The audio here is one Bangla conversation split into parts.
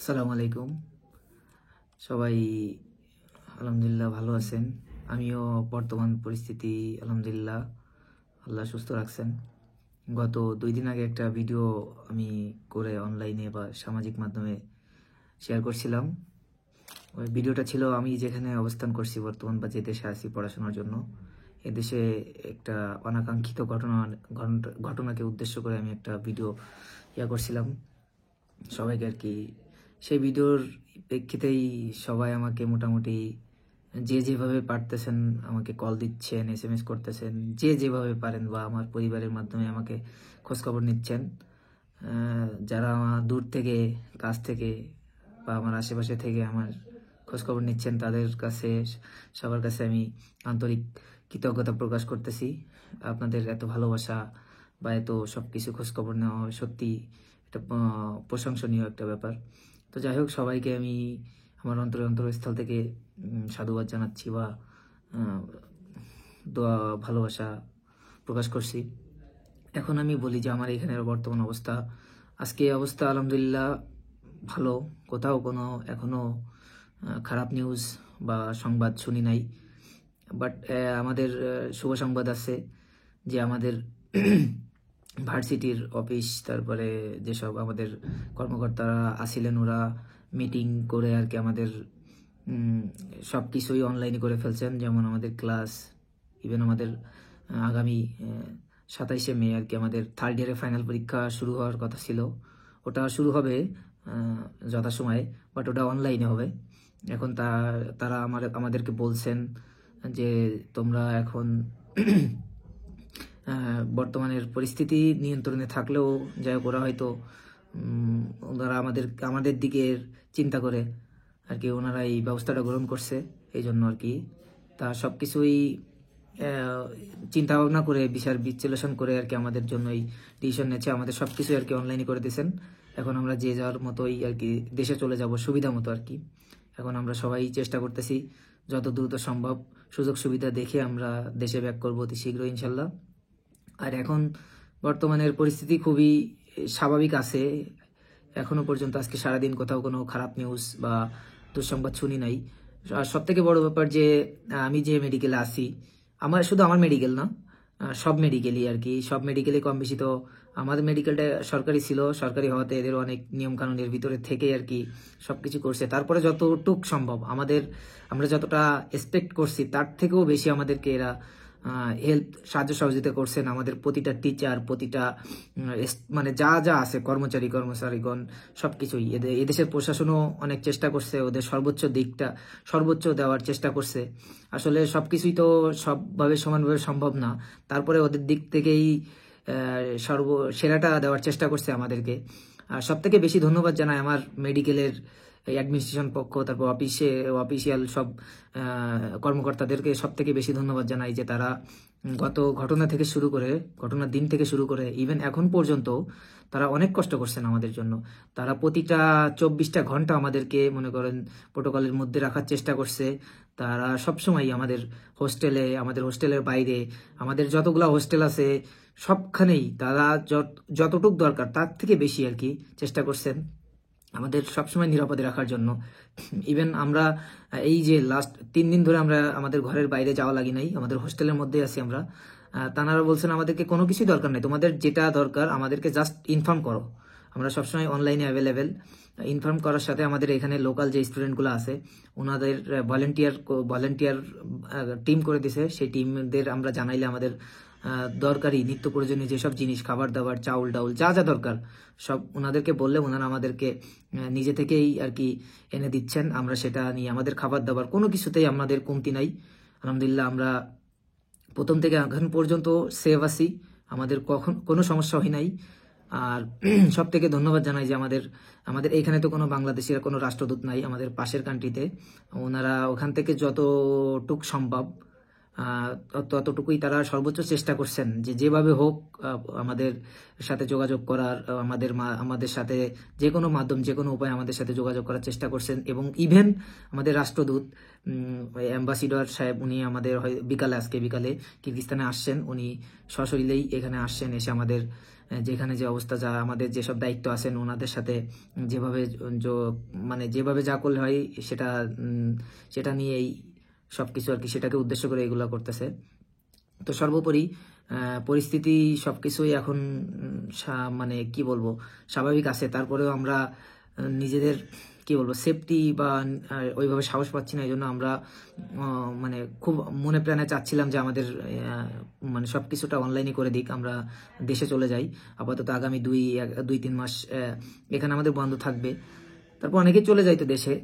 আসসালামু আলাইকুম। সবাই আলহামদুলিল্লাহ ভালো আছেন। আমিও বর্তমান পরিস্থিতি আলহামদুলিল্লাহ আল্লাহ সুস্থ রাখছেন। গত 2 দিন আগে একটা ভিডিও আমি করে অনলাইনে বা সামাজিক মাধ্যমে শেয়ার করছিলাম। ওই ভিডিওটা ছিল আমি যেখানে অবস্থান করছি বর্তমান বা যে দেশে আছি পড়াশোনার জন্য, এদেশে একটা অনাকাঙ্ক্ষিত ঘটনাকে উদ্দেশ্য করে আমি একটা ভিডিও করছিলাম সবাইকে আর কি। সেই ভিডিওর প্রেক্ষিতেই সবাই আমাকে মোটামুটি যে যেভাবে পারতেছেন আমাকে কল দিচ্ছেন, SMS করতেছেন, যে যেভাবে পারেন, বা আমার পরিবারের মাধ্যমে আমাকে খোঁজখবর নিচ্ছেন। যারা আমার দূর থেকে, কাছ থেকে বা আমার আশেপাশে থেকে আমার খোঁজখবর নিচ্ছেন, তাদের কাছে, সবার কাছে আমি আন্তরিক কৃতজ্ঞতা প্রকাশ করতেছি। আপনাদের এত ভালোবাসা বা এত সব কিছু খোঁজখবর নেওয়া সত্যি এটা প্রশংসনীয় একটা ব্যাপার। তো যাই হোক, সবাইকে আমি আমার অন্তরস্থল থেকে সাধুবাদ জানাচ্ছি বা দোয়া ভালোবাসা প্রকাশ করছি। এখন আমি বলি যে আমার এখানের বর্তমান অবস্থা, আজকে অবস্থা আলহামদুলিল্লাহ ভালো। কোথাও কোনো এখনো খারাপ নিউজ বা সংবাদ শুনি নাই। বাট আমাদের শুভ সংবাদ আছে যে আমাদের ভার্সিটির অফিস, তারপরে যেসব আমাদের কর্মকর্তারা আসিলেন, ওরা মিটিং করে আর কি আমাদের সব কিছুই অনলাইনে করে ফেলছেন। যেমন আমাদের ক্লাস, ইভেন আমাদের আগামী 27শে মে আর কি আমাদের থার্ড ইয়ারের ফাইনাল পরীক্ষা শুরু হওয়ার কথা ছিল। ওটা শুরু হবে যথাসময়ে, বাট ওটা অনলাইনে হবে। এখন তারা আমাদেরকে বলছেন যে তোমরা এখন বর্তমানের পরিস্থিতি নিয়ন্ত্রণে থাকলেও যাই হোক, ওরা হয়তো ওনারা আমাদের দিকের চিন্তা করে আর কি ওনারা এই ব্যবস্থাটা গ্রহণ করছে। এই জন্য আর কি তা সব কিছুই চিন্তা ভাবনা করে, বিচার বিশ্লেষণ করে আর কি আমাদের জন্য এই ডিসিশন নিয়েছে। আমাদের সব কিছু আর কি অনলাইনে করে দিয়েছেন। এখন আমরা যে যার মতোই আর কি দেশে চলে যাব সুবিধা মতো আর কি। এখন আমরা সবাই চেষ্টা করতেছি যত দ্রুত সম্ভব সুযোগ সুবিধা দেখে আমরা দেশে ব্যাক করবো অতি শীঘ্রই ইনশাল্লাহ। আর এখন বর্তমানের পরিস্থিতি খুবই স্বাভাবিক আছে। এখনো পর্যন্ত আজকে সারাদিন কোথাও কোনো খারাপ নিউজ বা দুঃসংবাদ শুনি নাই। আর সব থেকে বড় ব্যাপার যে আমি যে মেডিকেলে আছি, শুধু আমার মেডিকেল না, সব মেডিকেলই আর কি, সব মেডিকেলে কম বেশি। তো আমাদের মেডিকেলটা সরকারি ছিল, সরকারি হওয়াতে এদের অনেক নিয়ম কানুনের ভিতরে থেকে আর কি সবকিছু করছে। তারপরে যতটুক সম্ভব আমরা যতটা এক্সপেক্ট করছি তার থেকেও বেশি আমাদেরকে এরা হেল্প, সাহায্য সহযোগিতা করছেন। আমাদের প্রতিটা টিচার, প্রতিটা মানে যা যা আছে কর্মচারীগণ সবকিছুই, এদেশের প্রশাসনও অনেক চেষ্টা করছে, ওদের সর্বোচ্চ দেওয়ার চেষ্টা করছে। আসলে সবকিছুই তো সবভাবে সমানভাবে সম্ভব না, তারপরে ওদের দিক থেকেই সেরাটা দেওয়ার চেষ্টা করছে আমাদেরকে। আর সব থেকে বেশি ধন্যবাদ জানাই আমার মেডিকেলের অ্যাডমিনিস্ট্রেশন পক্ষ, তারপর অফিসিয়াল সব কর্মকর্তাদেরকে সব থেকে বেশি ধন্যবাদ জানাই যে তারা ঘটনার দিন থেকে শুরু করে ইভেন এখন পর্যন্ত তারা অনেক কষ্ট করছেন আমাদের জন্য। তারা প্রতিটা 24টা ঘন্টা আমাদেরকে মনে করেন প্রোটোকলের মধ্যে রাখার চেষ্টা করছে। তারা সবসময় আমাদের হোস্টেলের বাইরে, আমাদের যতগুলা হোস্টেল আছে সবখানেই তারা যতটুক দরকার তার থেকে বেশি আর কি চেষ্টা করছেন আমাদের সবসময় নিরাপদে রাখার জন্য। ইভেন আমরা এই যে লাস্ট 3 দিন ধরে আমরা আমাদের ঘরের বাইরে যাওয়া লাগি নাই, আমাদের হোস্টেলের মধ্যে আছি আমরা। তানারা বলছেন আমাদেরকে কোনো কিছুই দরকার নেই, তোমাদের যেটা দরকার আমাদেরকে জাস্ট ইনফর্ম করো। আমরা সবসময় অনলাইনে অ্যাভেলেবেল। ইনফর্ম করার সাথে আমাদের এখানে লোকাল যে স্টুডেন্টগুলো আছে ওনাদের ভলেন্টিয়ার টিম করে দিছে। সেই টিমদের আমরা জানাইলে আমাদের দরকারি নিত্য প্রয়োজনীয় যেসব জিনিস, খাবার দাবার, চাউল ডাউল, যা যা দরকার সব ওনাদেরকে বললে ওনারা আমাদেরকে নিজে থেকেই আর কি এনে দিচ্ছেন। আমরা সেটা নিয়ে আমাদের খাবার দাবার কোনো কিছুতেই আমাদের কমতি নাই আলহামদুলিল্লাহ। আমরা প্রথম থেকে এখন পর্যন্ত সেভ আছি, আমাদের কোনো সমস্যা হয় নাই। আর সব থেকে ধন্যবাদ জানাই যে আমাদের এখানে তো কোনো বাংলাদেশের কোনো রাষ্ট্রদূত নাই, আমাদের পাশের কান্ট্রিতে। ওনারা ওখান থেকে যতটুক সম্ভব ততটুকুই তারা সর্বোচ্চ চেষ্টা করছেন যে যেভাবে হোক আমাদের সাথে যোগাযোগ করার, আমাদের সাথে যে কোনো মাধ্যম, যে কোনো উপায়ে আমাদের সাথে যোগাযোগ করার চেষ্টা করছেন। এবং ইভেন আমাদের রাষ্ট্রদূত অ্যাম্বাসিডর সাহেব, উনি আমাদের আজকে বিকালে কিরগিজস্তানে আসছেন, উনি সশরীরেই এখানে আসছেন, এসে আমাদের যেখানে যে অবস্থা, যা আমাদের যেসব দায়িত্ব আছেন ওনাদের সাথে যেভাবে মানে যেভাবে যা করলে হয় সেটা সেটা নিয়েই সবকিছু আর কি, সেটাকে উদ্দেশ্য করে এগুলো করতেছে। তো সর্বোপরি পরিস্থিতি সবকিছুই এখন মানে কি বলবো স্বাভাবিক আছে, তারপরেও আমরা নিজেদের কি বলবো সেফটি বা ওইভাবে সাহস পাচ্ছি না। এই জন্য আমরা মানে খুব মনে প্রাণে চাচ্ছিলাম যে আমাদের মানে সবকিছুটা অনলাইনে করে দিক, আমরা দেশে চলে যাই। আপাতত আগামী 2-3 মাস এখানে আমাদের বন্ধ থাকবে। তারপর অনেকেই চলে যাইতো দেশে,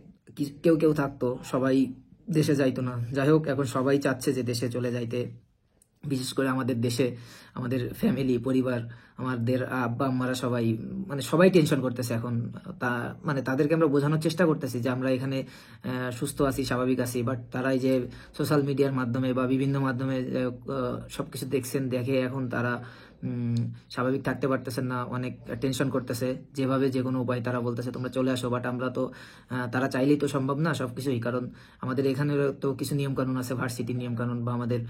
কেউ কেউ থাকতো, সবাই দেশে যাইতো না। যাই হোক, এখন সবাই চাচ্ছে যে দেশে চলে যাইতে। বিশেষ করে আমাদের দেশে আমাদের ফ্যামিলি পরিবার, আমাদের আব্বা আম্মারা সবাই মানে সবাই টেনশন করতেছে এখন। মানে তাদেরকে আমরা বোঝানোর চেষ্টা করতেছি যে আমরা এখানে সুস্থ আছি, স্বাভাবিক আছি, বাট তারা এই যে সোশ্যাল মিডিয়ার মাধ্যমে বা বিভিন্ন মাধ্যমে সবকিছু দেখে এখন তারা স্বাভাবিক থাকতে পারতেছেন না, অনেক টেনশন করতেছে। যেভাবে যে কোনো উপায় তারা বলতেছে তোমরা চলে আসো, বাট আমরা তো তারা চাইলেই তো সম্ভব না সবকিছুই, কারণ আমাদের এখানে তো কিছু নিয়মকানুন আছে, ভার্সিটির নিয়মকানুন বা আমাদের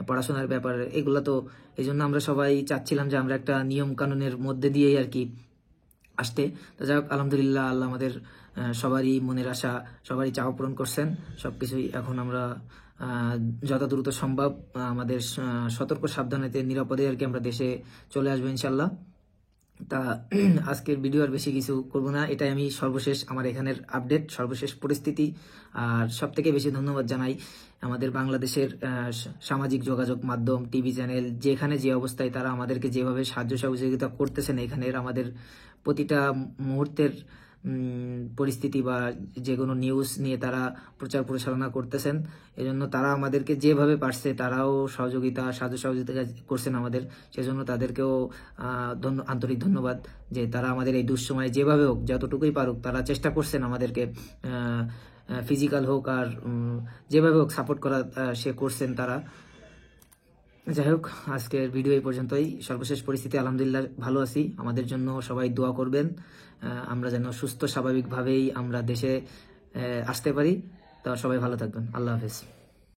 পড়াশোনার ব্যাপার, এগুলো তো এই জন্য আমরা সবাই চাচ্ছিলাম যে আমরা একটা নিয়ম কানুনের মধ্যে দিয়েই আর কি আসতে। তো যাই হোক, আলহামদুলিল্লাহ, আল্লাহ আমাদের সবারই মনের আশা, সবারই চাওয়া পূরণ করছেন সবকিছুই। এখন আমরা যত দ্রুত সম্ভব আমাদের সতর্ক সাবধানতে নিরাপদে আর কি আমরা দেশে চলে আসবো ইনশাল্লাহ। তা আজকের ভিডিও আর বেশি কিছু করব না, এটাই আমি সর্বশেষ আমার এখানের আপডেট, সর্বশেষ পরিস্থিতি। আর সব থেকে বেশি ধন্যবাদ জানাই আমাদের বাংলাদেশের সামাজিক যোগাযোগ মাধ্যম, টিভি চ্যানেল, যেখানে যে অবস্থায় তারা আমাদেরকে যেভাবে সাহায্য সহযোগিতা করতেছেন, এখানের আমাদের প্রতিটা মুহূর্তের পরিস্থিতি বা যে কোনো নিউজ নিয়ে তারা প্রচার পরিচালনা করতেছেন। এজন্য তারা আমাদেরকে যেভাবে পারছে তারাও সাহায্য সহযোগিতা করছেন আমাদের, সেজন্য তাদেরকেও আন্তরিক ধন্যবাদ যে তারা আমাদের এই দুঃসময়ে যেভাবে হোক, যতটুকুই পারুক, তারা চেষ্টা করছেন আমাদেরকে ফিজিক্যাল হোক আর যেভাবে হোক সাপোর্ট করা সে করছেন তারা। যাই হোক, আজকের ভিডিও এই পর্যন্তই। সর্বশেষ পরিস্থিতি আলহামদুলিল্লাহ ভালো আছি, আমাদের জন্য সবাই দোয়া করবেন, আমরা যেন সুস্থ স্বাভাবিকভাবেই আমরা দেশে আসতে পারি। তো সবাই ভালো থাকবেন, আল্লাহ হাফেজ।